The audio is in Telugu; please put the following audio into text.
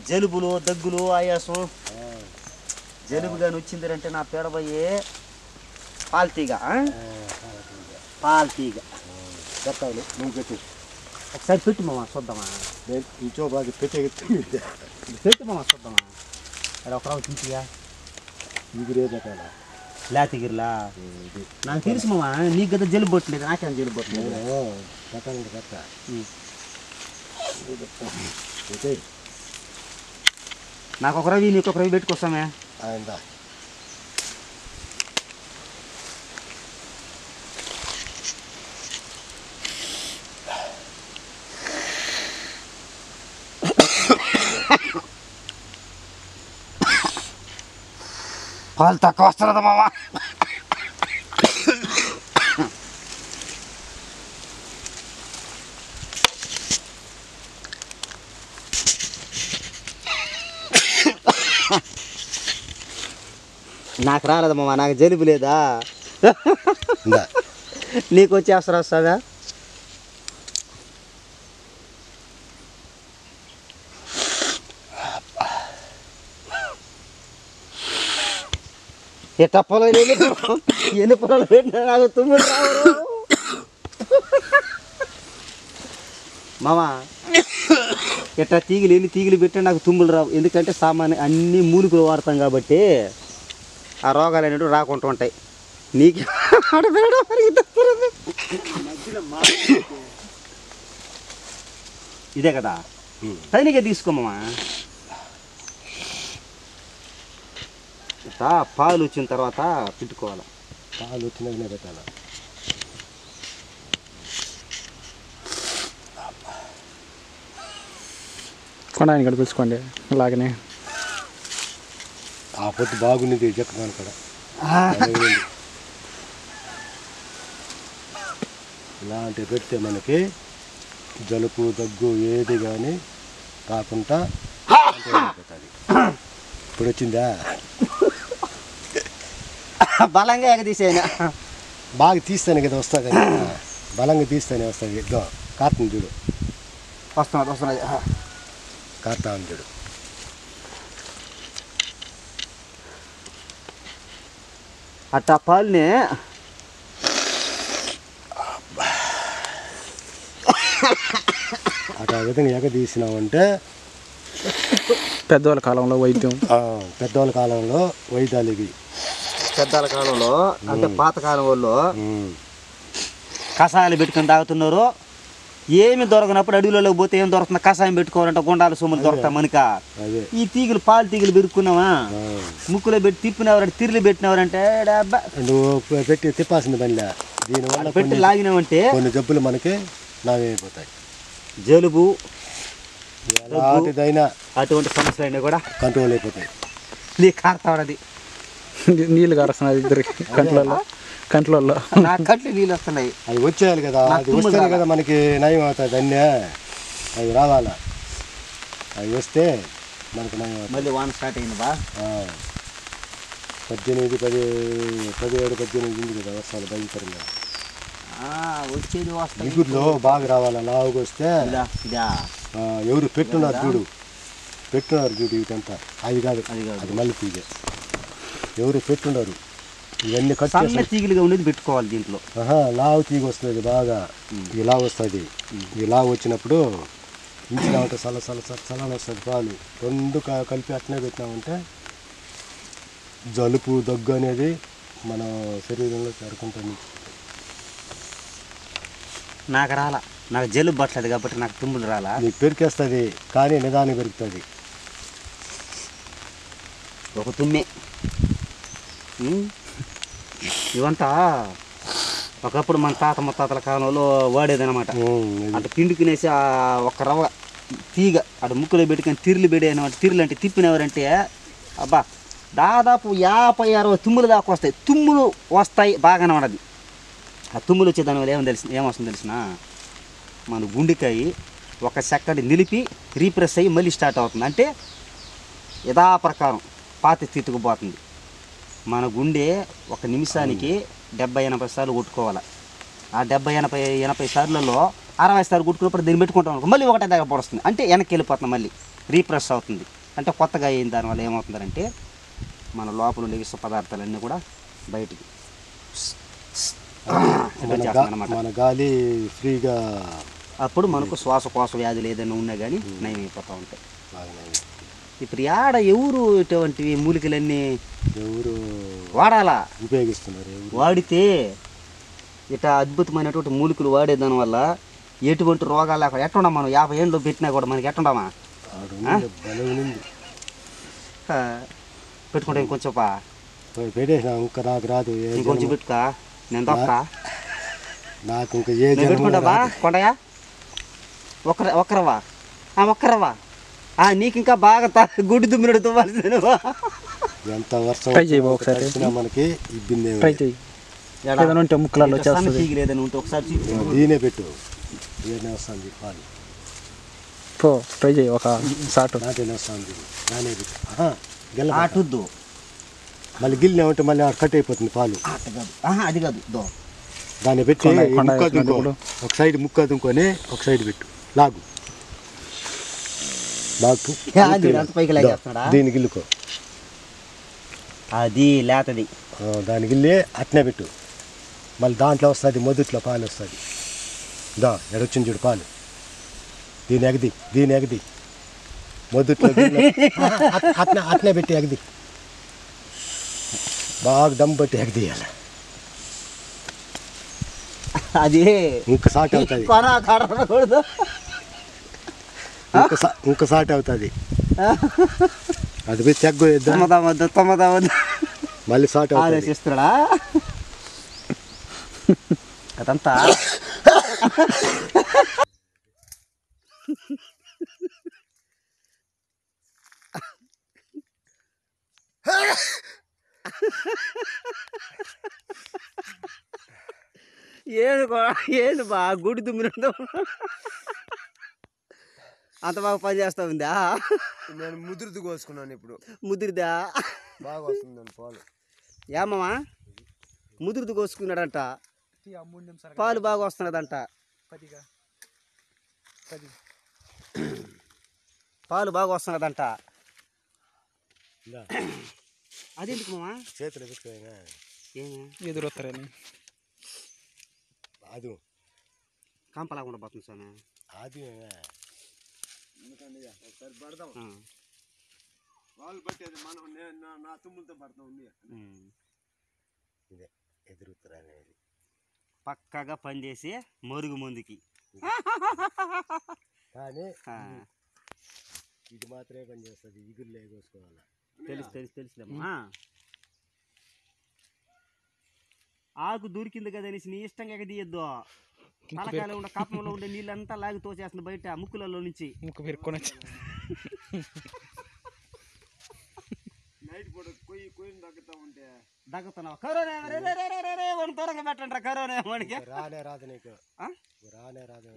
జలుబులు దగ్గులు ఆయాసం జలుబు కానీ వచ్చిందంటే నా పేడబోయే పాల్తీగ పాల్తీగ చెప్తాను నువ్వు పెట్టు ఒకసారి పెట్టు మామ చూద్దామా ఇంకో బాగా పెట్టు మామ చూద్దామా అక్కడ ఒక రావు తీసిగా ఇగురే పెట్టాలా లేతగిరిలా నాకు తెలుసు మామ నీకు కదా జలుబు పట్టలేదు నాకేం జలుబు పట్టలేదు పెట్టాలంటే పెట్ట నాకు ఒక రవి నీకు ఒక రవి పెట్టుకొస్తామే ఆయన పాలు తక్కువ వస్తున్నదా మామ నాకు రాలేదు మామ నాకు జలుబు లేదా నీకు వచ్చేస్తారు వస్తుందా ఎట్ట పొలం ఎన్ని పొలాలు పెట్టినా నాకు తుమ్ములు రావు మామ ఎట్లా ఎన్ని తీగలు పెట్టినా నాకు తుమ్ములు రావు ఎందుకంటే సామాన్య అన్ని మూలికలు వాడతాం కాబట్టి ఆ రోగాలు అనేవి రాకుండా ఉంటాయి నీకు ఇదే కదా తనిగా తీసుకోమా పాలు వచ్చిన తర్వాత పెట్టుకోవాలి పాలు వచ్చినాకనే పెట్టాలా కొనాయని కూడా పిలుచుకోండి అలాగనే ఆ పొద్దు బాగుంది చెప్తున్నాను కదా ఇలాంటివి పెడితే మనకి జలుబు దగ్గు ఏది కానీ కాకుండా పెట్టాలి ఇప్పుడు వచ్చిందా బలంగా ఎగదీసేనా బాగా తీస్తేనే కదా వస్తుంది బలంగా తీస్తేనే వస్తుంది ఇదో కారుతుంది చూడు వస్తున్నది కారుతా ఉంది చూడు అట్టా పాలుని అట్లా విధంగా ఎగదీసినామంటే పెద్దవాళ్ళ కాలంలో వైద్యం పెద్దవాళ్ళ కాలంలో వైద్యాలు ఇవి పెద్దల కాలంలో అంటే పాతకాలం వాళ్ళు కషాయాలు పెట్టుకొని తాగుతున్నారు ఏమి దొరకనప్పుడు అడవిలోకి పోతే ఏం దొరుకుతుంది కషాయం పెట్టుకోవాలంటే గుండాల సొమ్ములు దొరుకుతాయి మనక ఈ తీగలు పాలు తీగలు పెరుక్కున్నావా ముక్కులో పెట్టి తిప్పినవారంటే తిరిగి పెట్టినవారంటే నువ్వు పెట్టి తిప్పాల్సింది పనిలే దీనివల్ల పెట్టి లాగినామంటే కొన్ని జబ్బులు మనకి నావైపోతాయి జలుబు ఎలాంటిదైనా అటువంటి సమస్యలు అయినా కూడా కంట్రోల్ అయిపోతాయి నీకు కారుతావది నీళ్ళు కారుస్తున్నాయి ఇద్దరికి కంట్లలో నా కంట్లో నీళ్ళు వస్తున్నాయి అవి వచ్చేయాలి కదా అది వస్తేనే కదా మనకి నయం అవుతుంది అన్నీ అవి రావాలా అవి వస్తే మనకు నయం అవుతుంది మళ్ళీ వాన స్టార్ట్ అయింది బా 17 ఉంది కదా వర్షాలు భయంకరంగా వచ్చేది వస్తాయి ఇగురులో బాగా రావాలా లావుగా వస్తే ఎవరు పెట్టున్నారు చూడు ఇదంతా అది కాదు అది మళ్ళీ తీగ ఎవరు పెట్టున్నారు ఇవన్నీ సన్న తీగలుగా ఉండేది పెట్టుకోవాలి దీంట్లో లావు తీగ వస్తుంది బాగా ఇలా వస్తుంది ఇలా వచ్చినప్పుడు ఇంచినామంటే చల్లని వస్తుంది పాలు రెండు కలిపి అట్నే పెట్టినామంటే జలుబు దగ్గు అనేది మన శరీరంలో చేరుకుంటుంది నాకు రాలా నాకు జలుబు పట్టలేదు కాబట్టి నాకు తుమ్ములు రాలా నీకు పెరికేస్తుంది కానీ నిదానం పెరుగుతుంది ఒక తుమ్మే ఇవంతా ఒకప్పుడు మన తాత ముత్తాతల కాలంలో వాడేదనమాట అటు పిండుకునేసి ఒక రవ్వ తీగ అటు ముక్కులో పెట్టుకొని తిరులు పెడేనమాట తిరులు అంటే తిప్పినవారంటే అబ్బా దాదాపు 50-60 తుమ్ములు దాకా వస్తాయి తుమ్ములు వస్తాయి బాగానే ఉన్నది ఆ తుమ్ములు వచ్చే దానివల్ల ఏమొస్తుంది తెలిసిన మన గుండెకాయ ఒక సెకండ్ నిలిపి రీప్రెస్ అయ్యి మళ్ళీ స్టార్ట్ అవుతుంది అంటే యథాప్రకారం పాత స్థితికి పోతుంది మన గుండె ఒక నిమిషానికి 70-80 సార్లు కొట్టుకోవాలి ఆ 70-80 సార్లలో 60 సార్లు కొట్టుకున్నప్పుడు దీన్ని పెట్టుకుంటాం మళ్ళీ ఒకటే దగ్గర పొడుస్తుంది అంటే వెనక్కి వెళ్ళిపోతుంది మళ్ళీ రీఫ్రెష్ అవుతుంది. అంటే కొత్తగా అయిన దానివల్ల ఏమవుతుందంటే మన లోపల ఉండే విష పదార్థాలన్నీ కూడా బయటికి మన గాలి ఫ్రీగా, అప్పుడు మనకు శ్వాసకోశ వ్యాధులు ఏదైనా ఉన్నా కానీ నయం అయిపోతూ ఉంటాయి. ఇప్పుడు ఎవరు ఇటువంటివి మూలికలన్నీ ఎవరు వాడాలా, ఉపయోగిస్తున్నారు? వాడితే ఇట్లా అద్భుతమైనటువంటి మూలికలు వాడేదాని వల్ల ఎటువంటి రోగాలు లేకుండా ఎట్టుండా మనం 50 ఏళ్ళు పెట్టినా కూడా మనకి ఎట్టుండమా పెట్టుకుంటే ఇంకొంచెం పెట్టేసిన ఇంకా నాకు రాదు, ఇంకొంచెం పెట్టుకా నేను తొక్క నాకు ఇంకా ఏ పెట్టుకుంటావా కొండయా ఒక్కరవా ఒక్కరవా నీకు ఇంకా బాగా గుడ్డి దుమ్మినట్టు తువ్వాల్సింది. ఎంత వర్షం ట్రై చేయి ఒకసారి, మనకి ఇబ్బంది. ట్రై చేయి ఏదైనా ఉంటే ముక్కలలో వచ్చేస్తుంది. ఏదైనా ఉంటే ఒకసారి దీనే పెట్టు, ఏదైనా వస్తుంది పాలు. పో ట్రై చేయి ఒక సాటు నాటేనే వస్తుంది, దానే పెట్టు. ఆటుద్దు మళ్ళీ గిల్లినామంటే మళ్ళీ కట్ అయిపోతుంది పాలు. అది కాదు దాన్ని పెట్టి ఒక సైడ్ ముక్క దుంకొని ఒక సైడ్ పెట్టు, లాగు దీని గిల్లుకో, అది లేతది దాని గిల్లి అట్నే పెట్టు. మళ్ళీ దాంట్లో వస్తుంది, మొదట్లో పాలు వస్తుంది. ఎడొచ్చింది చూడు పాలు, దీని ఎగది మొదట్లో అట్నే పెట్టి ఎగది, బాగా దమ్ పట్టి ఎగదీయాలి. అది ఇంకా సాట్ అవుతుంది, ఇంకా సాట్ అవుతుంది. అది పోయి చెగ్గు మళ్ళీ సాట్ ఆలోచిస్తున్నాడా అదంతా. ఏది బా గుడి దుమ్మినట్టు అంత బాగా పని చేస్తా ఉందా? నేను ముదురుది కోసుకున్నాను ఇప్పుడు. ముదిరిదా బాగా వస్తుంది పాలు. ఏమమ్మా ముదురుది కోసుకున్నాడంట, పాలు బాగా వస్తున్నదంట, పాలు బాగా వస్తున్నదంట. అదేందుకు మామా చేతులు పెట్టుకోగా ఎదురొస్తారని అది కంపలాకుండా పోతుంది సార్. అది ఒకసారి పడదాం, వాళ్ళు పట్టేది మనం, నా తుమ్ములతో పడతాం ఉంది. ఇదే ఎదురుతారు అనేది పక్కగా పనిచేసి మరుగు ముందుకి. కానీ ఇది మాత్రమే పనిచేస్తుంది, ఇగురులే కోసుకోవాలి. తెలుసులేమ్మా. ఆకు దొరికింది కదనేసి నీ ఇష్టంగా ఎగదీయద్దు. తలకాయలో ఉండే కప్పంలో ఉండే నీళ్ళంతా లాగి తోచేస్తుంది బయట ముక్కులలో నుంచి. ముక్కు పెరుక్కొని నైట్ పూట కొయ్యి దగ్గుతా ఉంటే దగ్గుతున్నావు. కరోనా త్వరగా పెట్టండి కరోనా వాడికి రానే రాదు నీకు, రానే రాదు.